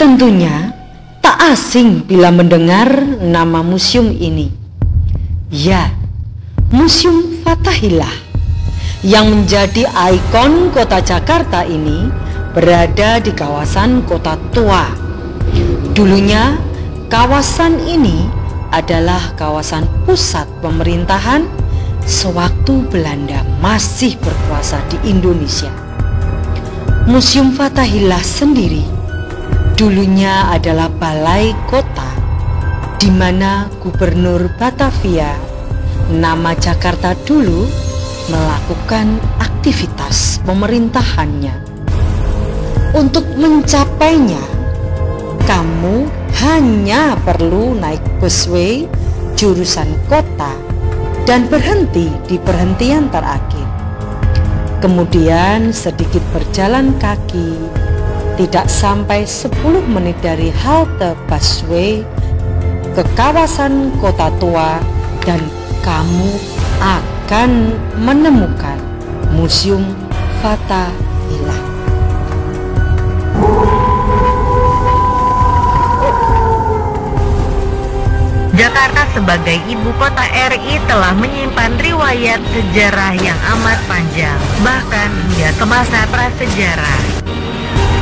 Tentunya tak asing bila mendengar nama museum ini. Ya, Museum Fathahillah yang menjadi ikon kota Jakarta ini berada di kawasan Kota Tua. Dulunya kawasan ini adalah kawasan pusat pemerintahan sewaktu Belanda masih berkuasa di Indonesia. Museum Fathahillah sendiri dulunya adalah balai kota di mana Gubernur Batavia nama Jakarta dulu melakukan aktivitas pemerintahannya. Untuk mencapainya, kamu hanya perlu naik busway jurusan kota dan berhenti di perhentian terakhir. Kemudian sedikit berjalan kaki, tidak sampai 10 menit dari halte busway ke kawasan Kota Tua dan kamu akan menemukan Museum Fathahillah. Jakarta sebagai ibu kota RI telah menyimpan riwayat sejarah yang amat panjang, bahkan hingga ke masa prasejarah.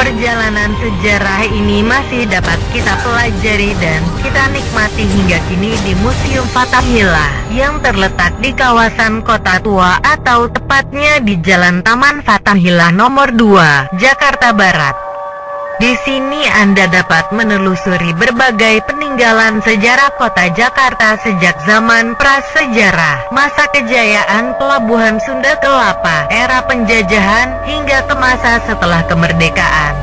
Perjalanan sejarah ini masih dapat kita pelajari dan kita nikmati hingga kini di Museum Fathahillah yang terletak di kawasan Kota Tua atau tepatnya di Jalan Taman Fathahillah nomor 2, Jakarta Barat. Di sini Anda dapat menelusuri berbagai peninggalan sejarah kota Jakarta sejak zaman prasejarah, masa kejayaan pelabuhan Sunda Kelapa, era penjajahan, hingga ke masa setelah kemerdekaan.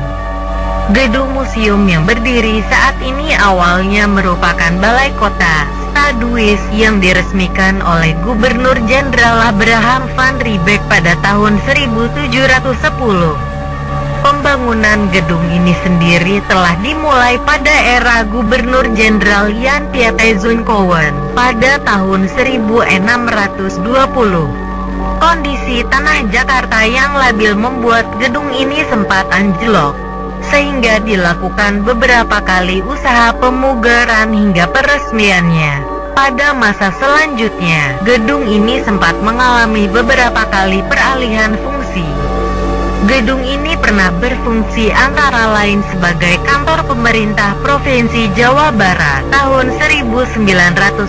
Gedung museum yang berdiri saat ini awalnya merupakan balai kota Stadhuis yang diresmikan oleh Gubernur Jenderal Abraham van Riebeeck pada tahun 1710. Pembangunan gedung ini sendiri telah dimulai pada era Gubernur Jenderal Jan Pieterszoon pada tahun 1620. Kondisi tanah Jakarta yang labil membuat gedung ini sempat anjlok, sehingga dilakukan beberapa kali usaha pemugaran hingga peresmiannya. Pada masa selanjutnya, gedung ini sempat mengalami beberapa kali peralihan fungsi. Gedung ini pernah berfungsi antara lain sebagai kantor pemerintah Provinsi Jawa Barat tahun 1925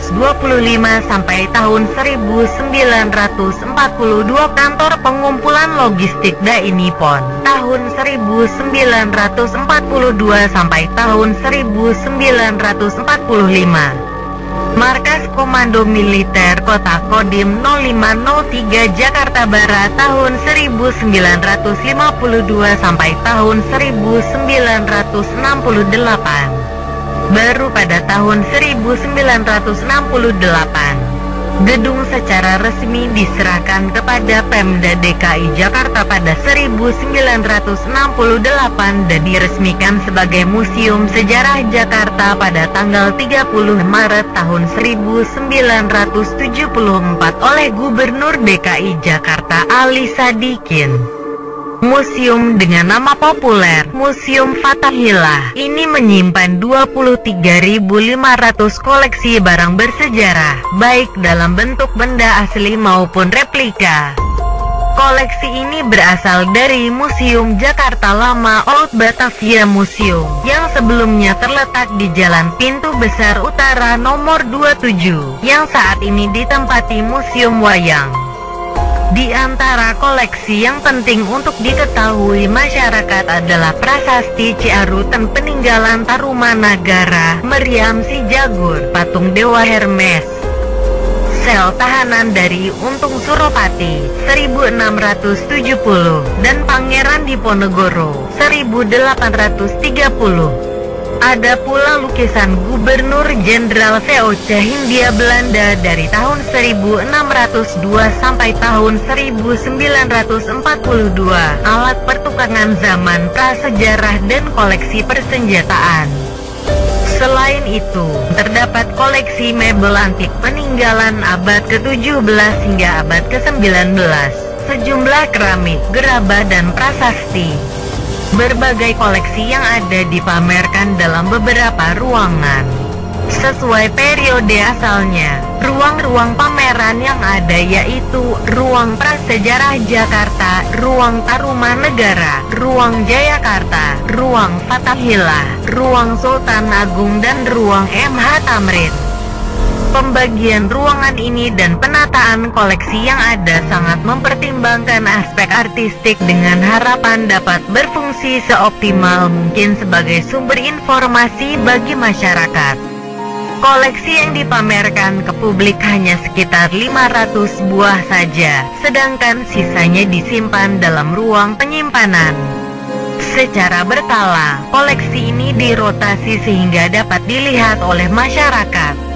sampai tahun 1942, kantor pengumpulan logistik Dai Nippon tahun 1942 sampai tahun 1945. Markas Komando Militer Kota Kodim 0503 Jakarta Barat tahun 1952 sampai tahun 1968. Baru pada tahun 1968, gedung secara resmi diserahkan kepada Pemda DKI Jakarta pada 1968 dan diresmikan sebagai Museum Sejarah Jakarta pada tanggal 30 Maret tahun 1974 oleh Gubernur DKI Jakarta Ali Sadikin. Museum dengan nama populer Museum Fathahillah ini menyimpan 23.500 koleksi barang bersejarah, baik dalam bentuk benda asli maupun replika. Koleksi ini berasal dari Museum Jakarta Lama Old Batavia Museum yang sebelumnya terletak di Jalan Pintu Besar Utara nomor 27 yang saat ini ditempati Museum Wayang. Di antara koleksi yang penting untuk diketahui masyarakat adalah prasasti Ciarutan peninggalan Tarumanagara, Meriam Si Jagur, patung Dewa Hermes, sel tahanan dari Untung Suropati 1670 dan Pangeran Diponegoro 1830. Ada pula lukisan Gubernur Jenderal VOC Hindia Belanda dari tahun 1602 sampai tahun 1942, alat pertukangan zaman prasejarah dan koleksi persenjataan. Selain itu, terdapat koleksi mebel antik peninggalan abad ke-17 hingga abad ke-19, sejumlah keramik, gerabah dan prasasti. Berbagai koleksi yang ada dipamerkan dalam beberapa ruangan sesuai periode asalnya. Ruang-ruang pameran yang ada yaitu Ruang Prasejarah Jakarta, Ruang Tarumanegara, Ruang Jayakarta, Ruang Fathahillah, Ruang Sultan Agung, dan Ruang MH Tamrin. Pembagian ruangan ini dan penataan koleksi yang ada sangat mempertimbangkan aspek artistik dengan harapan dapat berfungsi seoptimal mungkin sebagai sumber informasi bagi masyarakat. Koleksi yang dipamerkan ke publik hanya sekitar 500 buah saja, sedangkan sisanya disimpan dalam ruang penyimpanan. Secara berkala, koleksi ini dirotasi sehingga dapat dilihat oleh masyarakat.